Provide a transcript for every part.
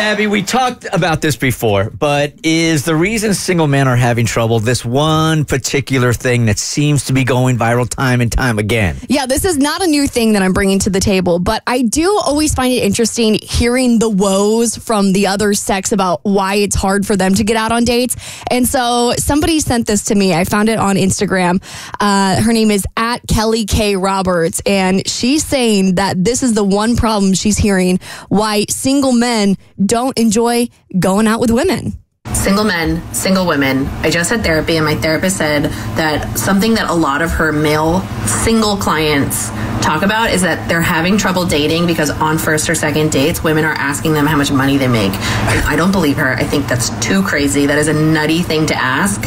Abby, we talked about this before, but is the reason single men are having trouble this one particular thing that seems to be going viral time and time again? Yeah, this is not a new thing that I'm bringing to the table, but I do always find it interesting hearing the woes from the other sex about why it's hard for them to get out on dates. And so somebody sent this to me. I found it on Instagram. Her name is @KellyKRoberts, and she's saying that this is the one problem she's hearing why single men don't enjoy going out with women. Single men, single women. I just had therapy, and my therapist said that something that a lot of her male single clients talk about is that they're having trouble dating because on first or second dates, women are asking them how much money they make. And I don't believe her. I think that's too crazy. That is a nutty thing to ask.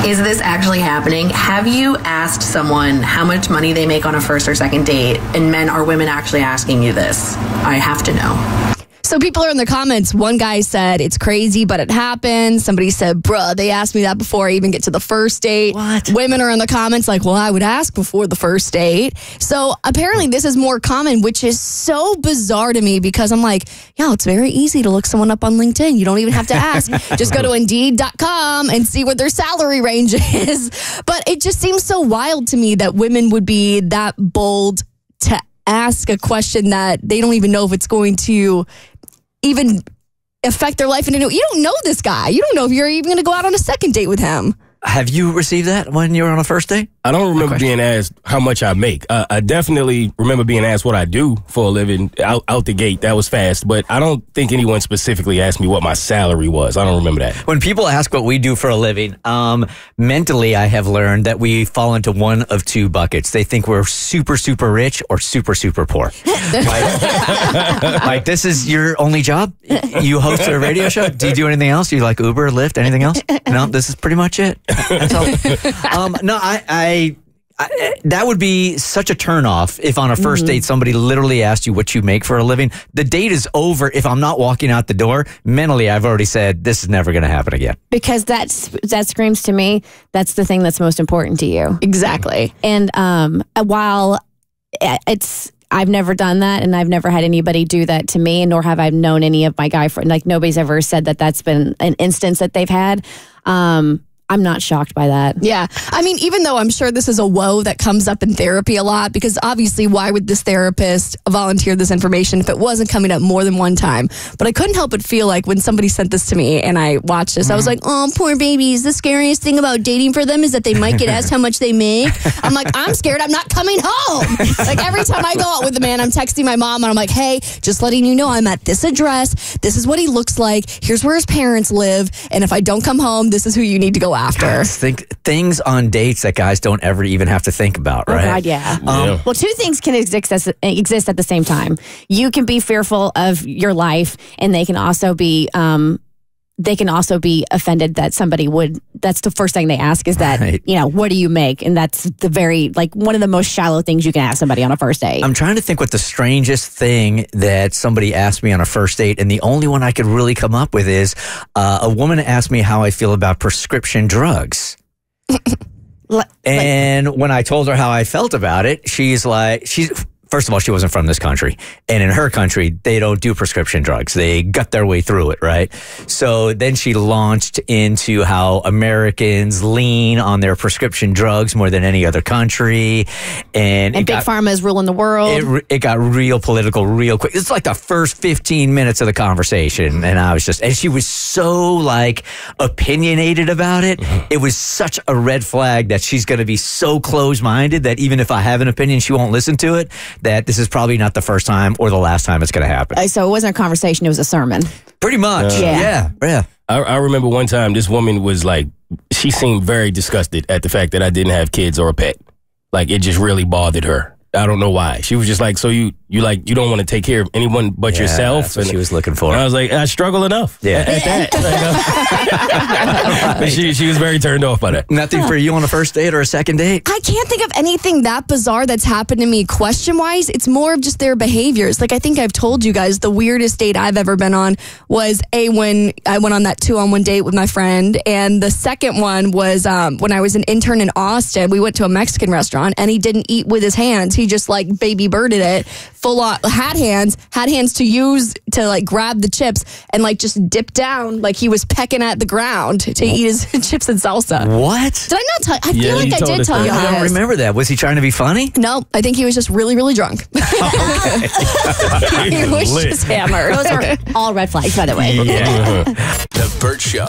Is this actually happening? Have you asked someone how much money they make on a first or second date, and men or women actually asking you this? I have to know. So people are in the comments. One guy said, it's crazy, but it happens. Somebody said, bruh, they asked me that before I even get to the first date. What? Women are in the comments like, well, I would ask before the first date. So apparently this is more common, which is so bizarre to me because I'm like, yeah, it's very easy to look someone up on LinkedIn. You don't even have to ask. Just go to Indeed.com and see what their salary range is. But it just seems so wild to me that women would be that bold to ask a question that they don't even know if it's going to even affect their life. And you don't know this guy. You don't know if you're even going to go out on a second date with him. Have you received that when you were on a first date? I don't remember being asked how much I make. I definitely remember being asked what I do for a living out the gate. That was fast. But I don't think anyone specifically asked me what my salary was. I don't remember that. When people ask what we do for a living, mentally I have learned that we fall into one of two buckets. They think we're super, super rich or super, super poor. Like, this is your only job? You host a radio show? Do you do anything else? You like Uber, Lyft, anything else? No, this is pretty much it. That's all. No, I that would be such a turnoff if on a first date somebody literally asked you what you make for a living. The date is over if I'm not walking out the door. Mentally, I've already said this is never going to happen again. Because that screams to me that's the thing that's most important to you. Exactly. And while I've never done that, and I've never had anybody do that to me, nor have I known any of my guy friends. Like, nobody's ever said that that's been an instance that they've had. I'm not shocked by that. Yeah. I mean, even though I'm sure this is a woe that comes up in therapy a lot, because obviously why would this therapist volunteer this information if it wasn't coming up more than one time? But I couldn't help but feel like when somebody sent this to me and I watched this, I was like, oh, poor babies. The scariest thing about dating for them is that they might get asked how much they make. I'm like, I'm scared I'm not coming home. Like, every time I go out with a man, I'm texting my mom and I'm like, hey, just letting you know I'm at this address. This is what he looks like. Here's where his parents live. And if I don't come home, this is who you need to go after. Guys, think things on dates that guys don't ever even have to think about, right? Oh, God, yeah. Well, two things can exist at the same time. You can be fearful of your life, and they can also be offended that somebody would. That's the first thing they ask is that, right. What do you make? And that's the very, one of the most shallow things you can ask somebody on a first date. I'm trying to think what the strangest thing that somebody asked me on a first date, and the only one I could really come up with is a woman asked me how I feel about prescription drugs. And when I told her how I felt about it, first of all, she wasn't from this country. And in her country, they don't do prescription drugs. They gut their way through it, right? So then she launched into how Americans lean on their prescription drugs more than any other country. And Big Pharma is ruling the world. It got real political real quick. It's like the first 15 minutes of the conversation. And and she was so opinionated about it. It was such a red flag that she's going to be so close-minded that even if I have an opinion, she won't listen to it. That this is probably not the first time or the last time it's going to happen. So it wasn't a conversation, it was a sermon. Pretty much. Yeah. I remember one time this woman was she seemed very disgusted at the fact that I didn't have kids or a pet. It just really bothered her. I don't know why. She was just like, so you don't want to take care of anyone but yourself? That's what she was looking for. And I was like, I struggle enough at that. But she was very turned off by that. Nothing for you on a first date or a second date? I can't think of anything that bizarre that's happened to me question-wise. It's more of just their behaviors. I think I've told you guys the weirdest date I've ever been on was when I went on that 2-on-1 date with my friend. And the second one was when I was an intern in Austin. We went to a Mexican restaurant and he didn't eat with his hands. he just like baby birded it full on, had hands to use to like grab the chips and like just dip down like he was pecking at the ground to eat his chips and salsa. What? Did I not tell you? I feel like you I told did us tell that. you I don't this. remember that. Was he trying to be funny? No, I think he was just really, really drunk. He was Lit. just hammered. Those are all red flags, by the way. Yeah. The Bert Show.